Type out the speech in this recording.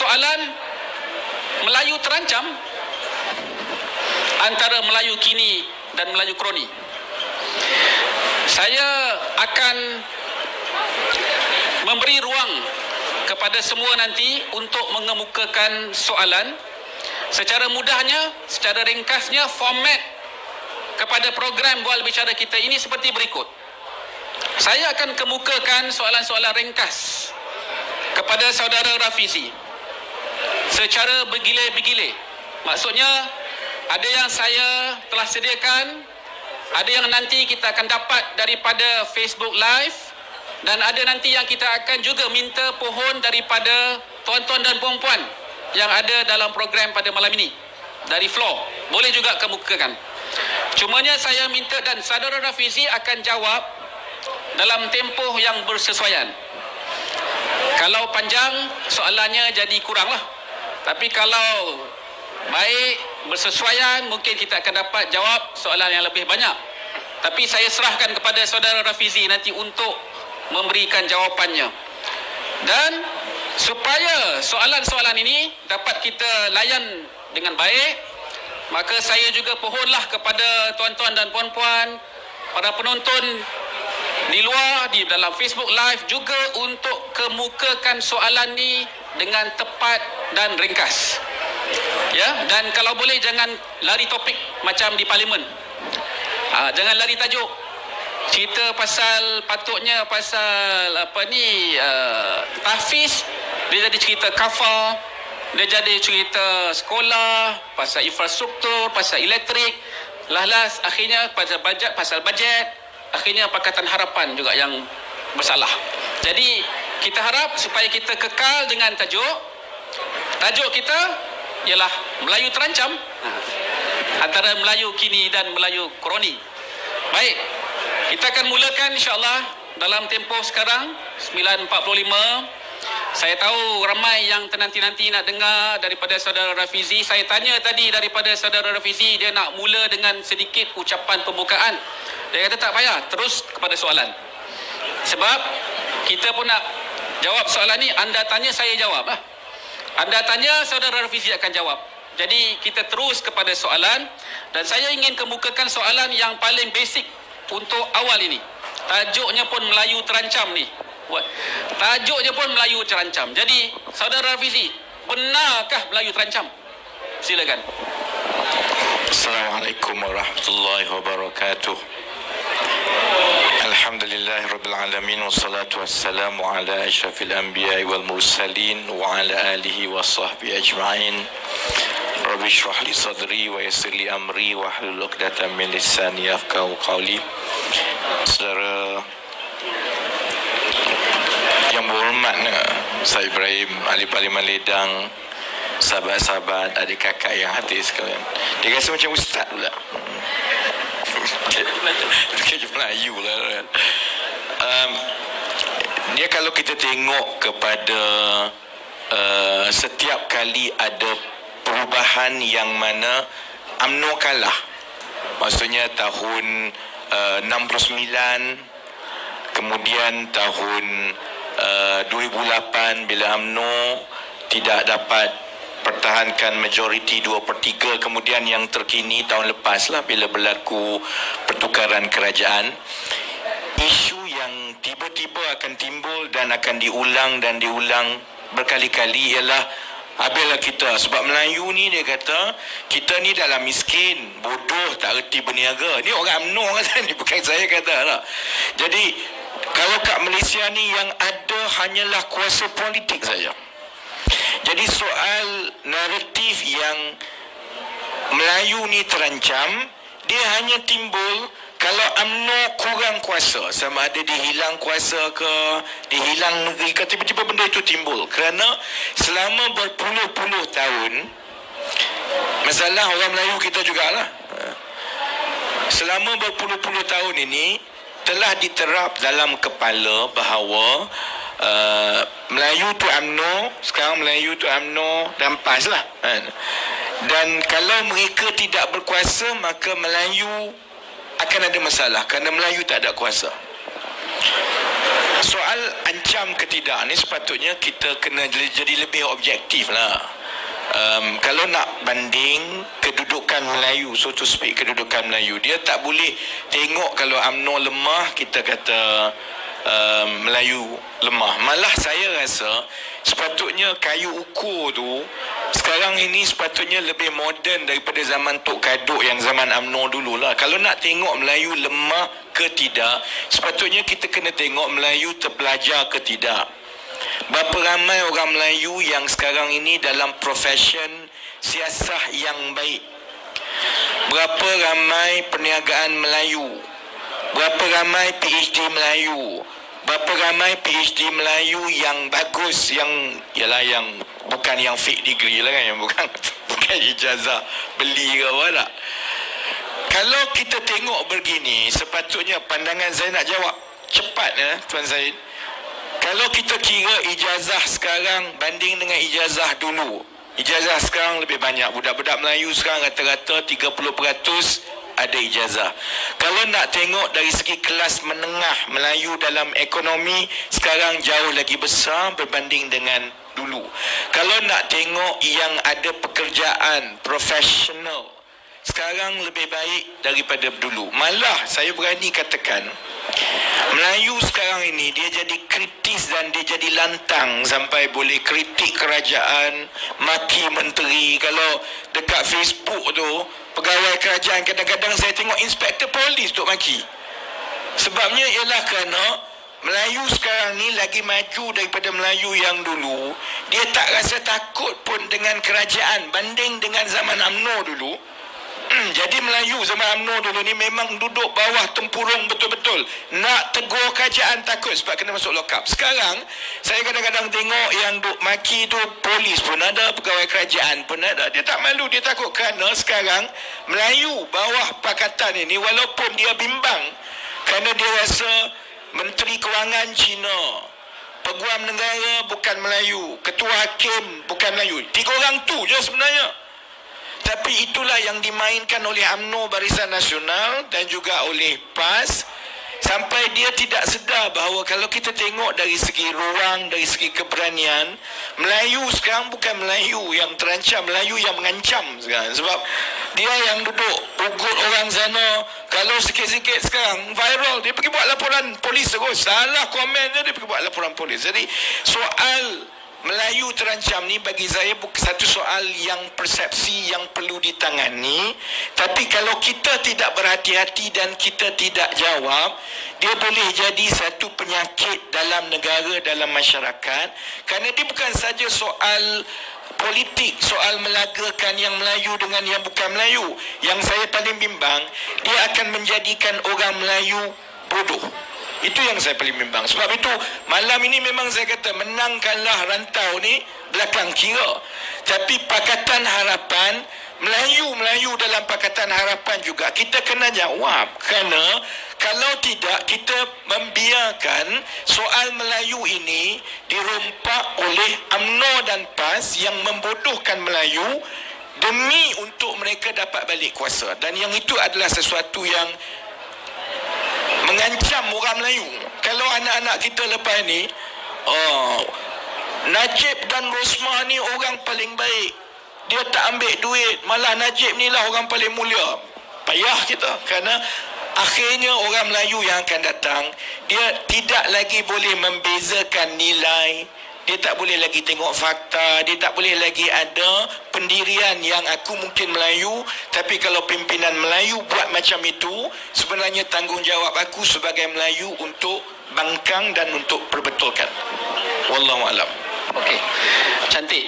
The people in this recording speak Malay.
soalan Melayu terancam antara Melayu kini dan Melayu kroni. Saya akan memberi ruang kepada semua nanti untuk mengemukakan soalan. Secara mudahnya, secara ringkasnya, format kepada program Bual Bicara kita ini seperti berikut. Saya akan kemukakan soalan-soalan ringkas kepada saudara Rafizi secara bergilir-bergilir. Maksudnya, ada yang saya telah sediakan, ada yang nanti kita akan dapat daripada Facebook Live, dan ada nanti yang kita akan juga minta pohon daripada tuan-tuan dan puan-puan yang ada dalam program pada malam ini dari floor. Boleh juga kemukakan. Cumanya saya minta, dan saudara Rafizi akan jawab dalam tempoh yang bersesuaian. Kalau panjang, soalannya jadi kurang lah. Tapi kalau baik, bersesuaian, mungkin kita akan dapat jawab soalan yang lebih banyak. Tapi saya serahkan kepada saudara Rafizi nanti untuk memberikan jawapannya. Dan supaya soalan-soalan ini dapat kita layan dengan baik, maka saya juga pohonlah kepada tuan-tuan dan puan-puan, para penonton di luar, di dalam Facebook Live juga untuk kemukakan soalan ni dengan tepat dan ringkas. Ya, dan kalau boleh jangan lari topik macam di parlimen. Jangan lari tajuk. Cerita pasal, patutnya pasal tahfiz, dia jadi cerita kafar, dia jadi cerita sekolah, pasal infrastruktur, pasal elektrik. Last akhirnya pasal bajet, akhirnya Pakatan Harapan juga yang bersalah. Jadi kita harap supaya kita kekal dengan tajuk. Tajuk kita ialah Melayu terancam, antara Melayu kini dan Melayu kroni. Baik, kita akan mulakan insya-Allah dalam tempoh sekarang 9.45. Saya tahu ramai yang nanti nak dengar daripada saudara Rafizi. Saya tanya tadi daripada saudara Rafizi, dia nak mula dengan sedikit ucapan pembukaan. Dia kata tak payah, terus kepada soalan. Sebab kita pun nak jawab soalan ni, anda tanya saya jawab lah. Anda tanya, saudara Rafizi akan jawab. Jadi kita terus kepada soalan, dan saya ingin kemukakan soalan yang paling basic untuk awal ini. Tajuknya pun Melayu terancam ni. Tajuknya pun Melayu terancam. Jadi saudara Rafizi, benarkah Melayu terancam? Silakan. Assalamualaikum warahmatullahi wabarakatuh. Alhamdulillahirabbil alamin, wassalatu wassalamu ala asyrafil anbiya'i wal mursalin wa ala alihi wa sahbihi ajma'in. Rabbi shrah li sadri wa yassir li amri wa hlul 'uqdatam min lisani yafqahu qawli. Saudara yang berhormat, saya Ibrahim, ahli Parlimen Ledang, sahabat-sahabat, adik kakak yang hadir sekalian. Dia rasa macam ustaz pula. Kerja Melayu lah. Dia kalau kita tengok kepada setiap kali ada perubahan yang mana UMNO kalah, maksudnya tahun 69, kemudian tahun 2008 bila UMNO tidak dapat pertahankan majoriti 2/3, kemudian yang terkini tahun lepas lah bila berlaku pertukaran kerajaan, isu yang tiba-tiba akan timbul dan akan diulang berkali-kali ialah habislah kita. Sebab Melayu ni, dia kata kita ni dalam miskin, bodoh, tak reti berniaga. Ni orang UMNO kata ni, bukan saya kata lah. Jadi kalau kat Malaysia ni yang ada hanyalah kuasa politik saja. Jadi soal naratif yang Melayu ni terancam, dia hanya timbul kalau UMNO kurang kuasa, sama ada dihilang kuasa ke, dihilang negeri ke, tiba-tiba benda itu timbul. Kerana selama berpuluh-puluh tahun, masalah orang Melayu kita jugalah, selama berpuluh-puluh tahun ini telah diterap dalam kepala bahawa Melayu tu UMNO, sekarang Melayu tu UMNO dan PAS lah. Dan kalau mereka tidak berkuasa, maka Melayu akan ada masalah kerana Melayu tak ada kuasa. Soal ancam ke tidak ni sepatutnya kita kena jadi lebih objektif lah. Kalau nak banding kedudukan Melayu, so to speak, kedudukan Melayu, dia tak boleh tengok kalau UMNO lemah kita kata Melayu lemah. Malah saya rasa sepatutnya kayu ukur tu sekarang ini sepatutnya lebih moden daripada zaman Tok Kaduk yang zaman UMNO dulu lah. Kalau nak tengok Melayu lemah ke tidak, sepatutnya kita kena tengok Melayu terpelajar ke tidak. Berapa ramai orang Melayu yang sekarang ini dalam profession siasah yang baik? Berapa ramai perniagaan Melayu? Berapa ramai PhD Melayu? Berapa ramai PhD Melayu yang bagus, yang ialah yang bukan yang fake degree lah kan, yang bukan ijazah beli ke apa tak. Kalau kita tengok begini, sepatutnya pandangan saya nak jawab cepat ya Tuan Zaid. Kalau kita kira ijazah sekarang banding dengan ijazah dulu, ijazah sekarang lebih banyak. Budak-budak Melayu sekarang rata-rata 30% ada ijazah. Kalau nak tengok dari segi kelas menengah Melayu dalam ekonomi, sekarang jauh lagi besar berbanding dengan dulu. Kalau nak tengok yang ada pekerjaan profesional, sekarang lebih baik daripada dulu. Malah saya berani katakan Melayu sekarang ini dia jadi kritis dan dia jadi lantang sampai boleh kritik kerajaan, maki menteri. Kalau dekat Facebook tu pegawai kerajaan kadang-kadang saya tengok inspektor polis duk maki. Sebabnya ialah kerana Melayu sekarang ni lagi maju daripada Melayu yang dulu. Dia tak rasa takut pun dengan kerajaan banding dengan zaman UMNO dulu. Jadi Melayu zaman UMNO dulu ni memang duduk bawah tempurung betul-betul. Nak tegur kerajaan takut sebab kena masuk lock up. Sekarang saya kadang-kadang tengok yang duk maki tu polis pun ada, pegawai kerajaan pun ada. Dia tak malu, dia takut kerana sekarang Melayu bawah pakatan ini walaupun dia bimbang kerana dia rasa Menteri Kewangan Cina, Peguam Negara bukan Melayu, Ketua Hakim bukan Melayu. 3 orang tu je sebenarnya. Tapi itulah yang dimainkan oleh UMNO Barisan Nasional dan juga oleh PAS, sampai dia tidak sedar bahawa kalau kita tengok dari segi ruang, dari segi keberanian, Melayu sekarang bukan Melayu yang terancam, Melayu yang mengancam sekarang. Sebab dia yang duduk ugut orang sana, kalau sikit-sikit sekarang viral, dia pergi buat laporan polis terus. Salah komen dia pergi buat laporan polis. Jadi soal Melayu terancam ni bagi saya bukan satu soal yang persepsi yang perlu ditangani. Tapi kalau kita tidak berhati-hati dan kita tidak jawab, dia boleh jadi satu penyakit dalam negara, dalam masyarakat. Kerana dia bukan saja soal politik, soal melagakan yang Melayu dengan yang bukan Melayu. Yang saya paling bimbang, dia akan menjadikan orang Melayu bodoh. Itu yang saya paling bimbang. Sebab itu malam ini memang saya kata menangkanlah rantau ni belakang kira. Tapi Pakatan Harapan, Melayu dalam Pakatan Harapan juga kita kena jawab. Kerana kalau tidak kita membiarkan soal Melayu ini dirompak oleh UMNO dan PAS yang membodohkan Melayu demi untuk mereka dapat balik kuasa. Dan yang itu adalah sesuatu yang mengancam orang Melayu. Kalau anak-anak kita lepas ni, Najib dan Rosmah ni orang paling baik, dia tak ambil duit, malah Najib ni lah orang paling mulia. Payah kita, kerana akhirnya orang Melayu yang akan datang, dia tidak lagi boleh membezakan nilai, dia tak boleh lagi tengok fakta, dia tak boleh lagi ada pendirian yang aku mungkin Melayu, tapi kalau pimpinan Melayu buat macam itu, sebenarnya tanggungjawab aku sebagai Melayu untuk bangkang dan untuk perbetulkan. Wallahualam. Okey, cantik.